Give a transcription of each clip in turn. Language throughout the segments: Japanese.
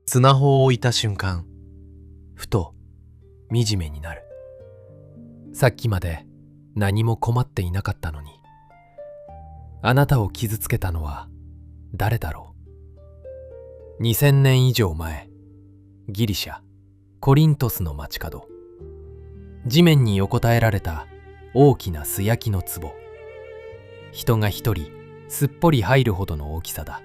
砂穂を置いた瞬間、ふと惨めになる。さっきまで何も困っていなかったのに、あなたを傷つけたのは誰だろう。2000年以上前、ギリシャコリントスの街角、地面に横たえられた大きな素焼きの壺。人が一人すっぽり入るほどの大きさだ。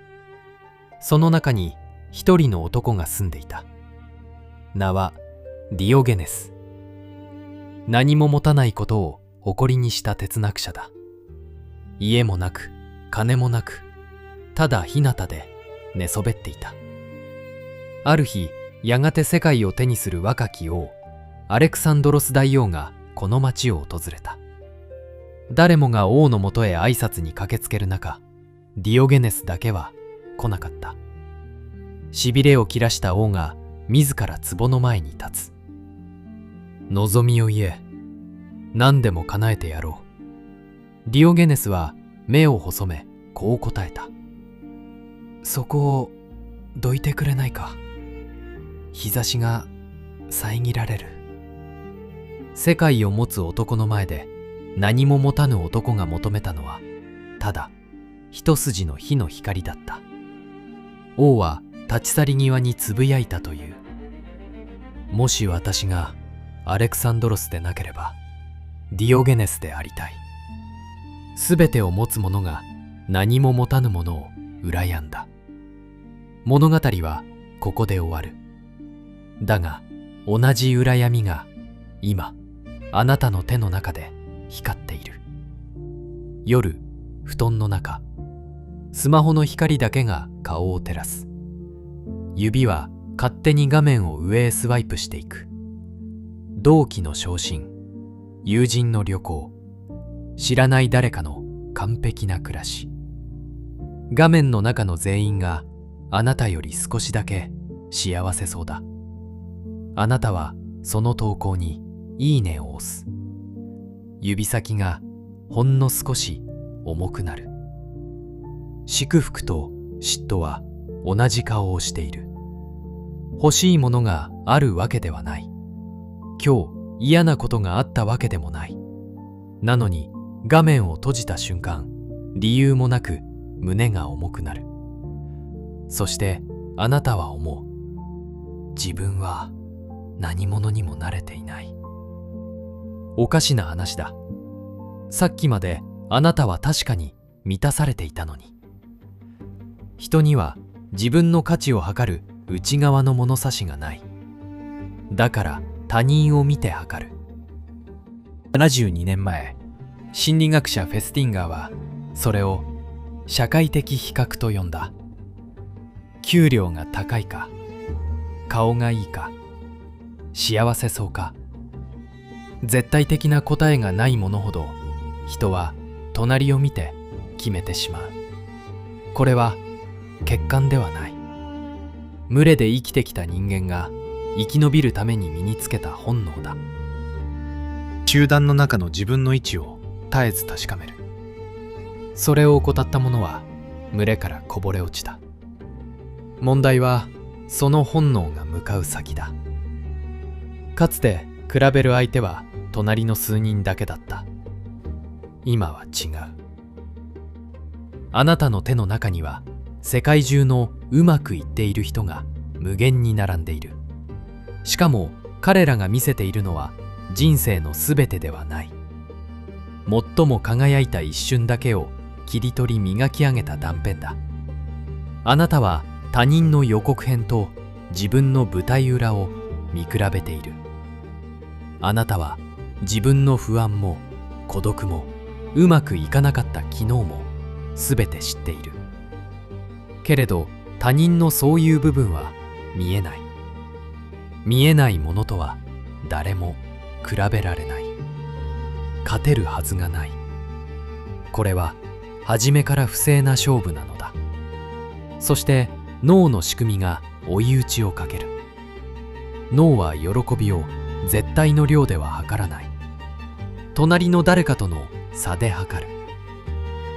その中に一人の男が住んでいた。名はディオゲネス。何も持たないことを誇りにした哲学者だ。家もなく金もなく、ただ日向で寝そべっていた。ある日、やがて世界を手にする若き王アレクサンドロス大王がこの町を訪れた。誰もが王のもとへ挨拶に駆けつける中、ディオゲネスだけは来なかった。しびれを切らした王が自ら壺の前に立つ。望みを言え、何でも叶えてやろう。ディオゲネスは目を細め、こう答えた。そこをどいてくれないか。日差しが遮られる。世界を持つ男の前で何も持たぬ男が求めたのは、ただ一筋の火の光だった。王は立ち去り際につぶやいたという。もし私がアレクサンドロスでなければ、ディオゲネスでありたい。すべてを持つ者が何も持たぬ者を羨んだ。物語はここで終わる。だが同じ羨みが今あなたの手の中で光っている。夜、布団の中、スマホの光だけが顔を照らす。指は勝手に画面を上へスワイプしていく。同期の昇進、友人の旅行、知らない誰かの完璧な暮らし。画面の中の全員があなたより少しだけ幸せそうだ。あなたはその投稿にいいねを押す。指先がほんの少し重くなる。祝福と嫉妬は同じ顔をしている。欲しいものがあるわけではない。今日嫌なことがあったわけでもない。なのに画面を閉じた瞬間、理由もなく胸が重くなる。そしてあなたは思う。自分は何者にも慣れていない。おかしな話だ。さっきまであなたは確かに満たされていたのに。人には自分の価値を測る内側の物差しがない。だから他人を見て測る。72年前、心理学者フェスティンガーはそれを社会的比較と呼んだ。給料が高いか、顔がいいか、幸せそうか。絶対的な答えがないものほど人は隣を見て決めてしまう。これは客観ではない。群れで生きてきた人間が生き延びるために身につけた本能だ。集団の中の自分の位置を絶えず確かめる。それを怠った者は群れからこぼれ落ちた。問題はその本能が向かう先だ。かつて比べる相手は隣の数人だけだった。今は違う。あなたの手の中には世界中のうまくいっている人が無限に並んでいる。しかも彼らが見せているのは人生のすべてではない。最も輝いた一瞬だけを切り取り磨き上げた断片だ。あなたは他人の予告編と自分の舞台裏を見比べている。あなたは自分の不安も孤独もうまくいかなかった昨日もすべて知っている。けれど他人のそういう部分は見えない。見えないものとは誰も比べられない。勝てるはずがない。これは初めから不正な勝負なのだ。そして脳の仕組みが追い打ちをかける。脳は喜びを絶対の量では測らない。隣の誰かとの差で測る。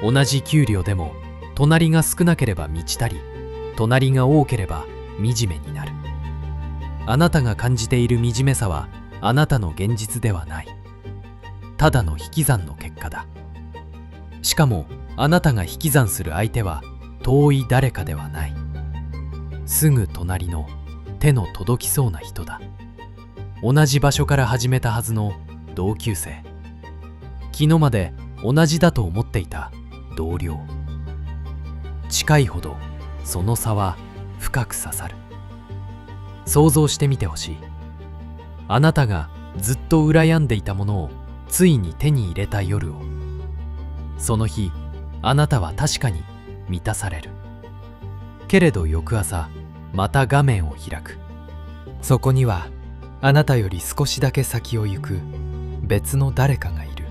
同じ給料でも隣が少なければ満ち足り、隣が多ければ惨めになる。あなたが感じている惨めさはあなたの現実ではない。ただの引き算の結果だ。しかもあなたが引き算する相手は遠い誰かではない。すぐ隣の手の届きそうな人だ。同じ場所から始めたはずの同級生。昨日まで同じだと思っていた同僚。近いほどその差は深く刺さる。想像してみてほしい。あなたがずっと羨んでいたものをついに手に入れた夜を。その日、あなたは確かに満たされる。けれど翌朝、また画面を開く。そこにはあなたより少しだけ先を行く別の誰かがいる。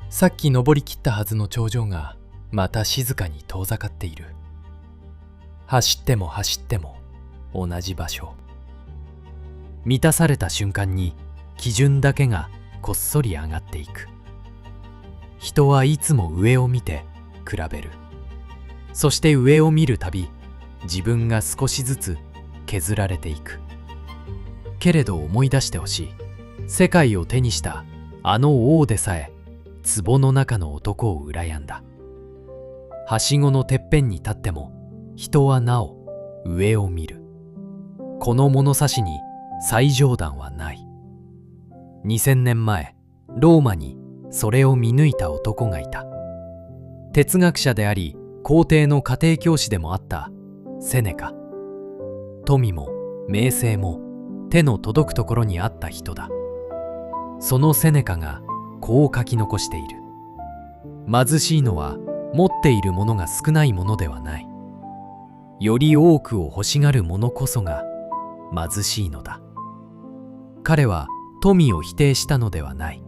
さっき登りきったはずの頂上がまた静かに遠ざかっている。走っても走っても同じ場所。満たされた瞬間に基準だけがこっそり上がっていく。人はいつも上を見て比べる。そして上を見るたび自分が少しずつ削られていく。けれど思い出してほしい。世界を手にしたあの王でさえ壺の中の男を羨んだ。はしごのてっぺんに立っても人はなお上を見る。この物差しに最上段はない。2000年前、ローマにそれを見抜いた男がいた。哲学者であり、皇帝の家庭教師でもあったセネカ。富も名声も手の届くところにあった人だ。そのセネカがこう書き残している。貧しいのは持っているものが少ないものではない。より多くを欲しがる者こそが貧しいのだ。彼は富を否定したのではない。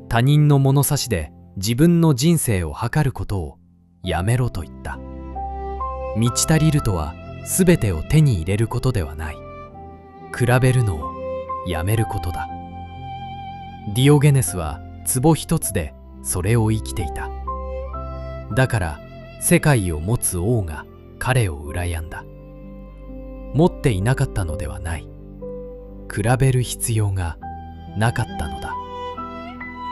他人の物差しで自分の人生を測ることをやめろと言った。満ち足りるとは全てを手に入れることではない。比べるのをやめることだ。ディオゲネスは壺一つでそれを生きていた。だから世界を持つ王が彼を羨んだ。持っていなかったのではない。比べる必要がなかったのだ。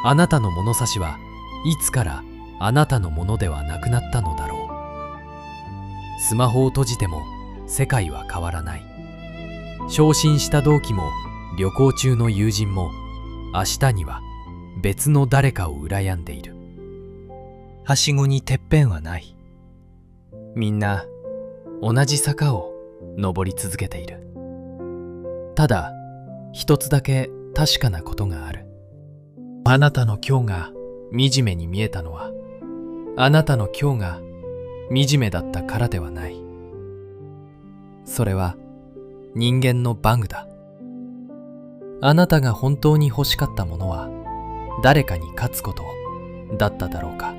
あなたの物差しはいつからあなたのものではなくなったのだろう。スマホを閉じても世界は変わらない。昇進した同期も旅行中の友人も明日には別の誰かを羨んでいる。はしごにてっぺんはない。みんな同じ坂を登り続けている。ただ一つだけ確かなことがある。あなたの今日が惨めに見えたのはあなたの今日が惨めだったからではない。それは人間のバグだ。あなたが本当に欲しかったものは誰かに勝つことだっただろうか。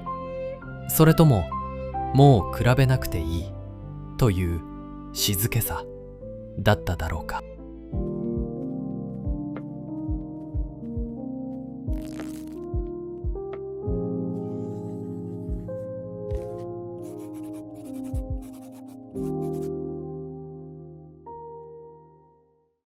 それとももう比べなくていいという静けさだっただろうか。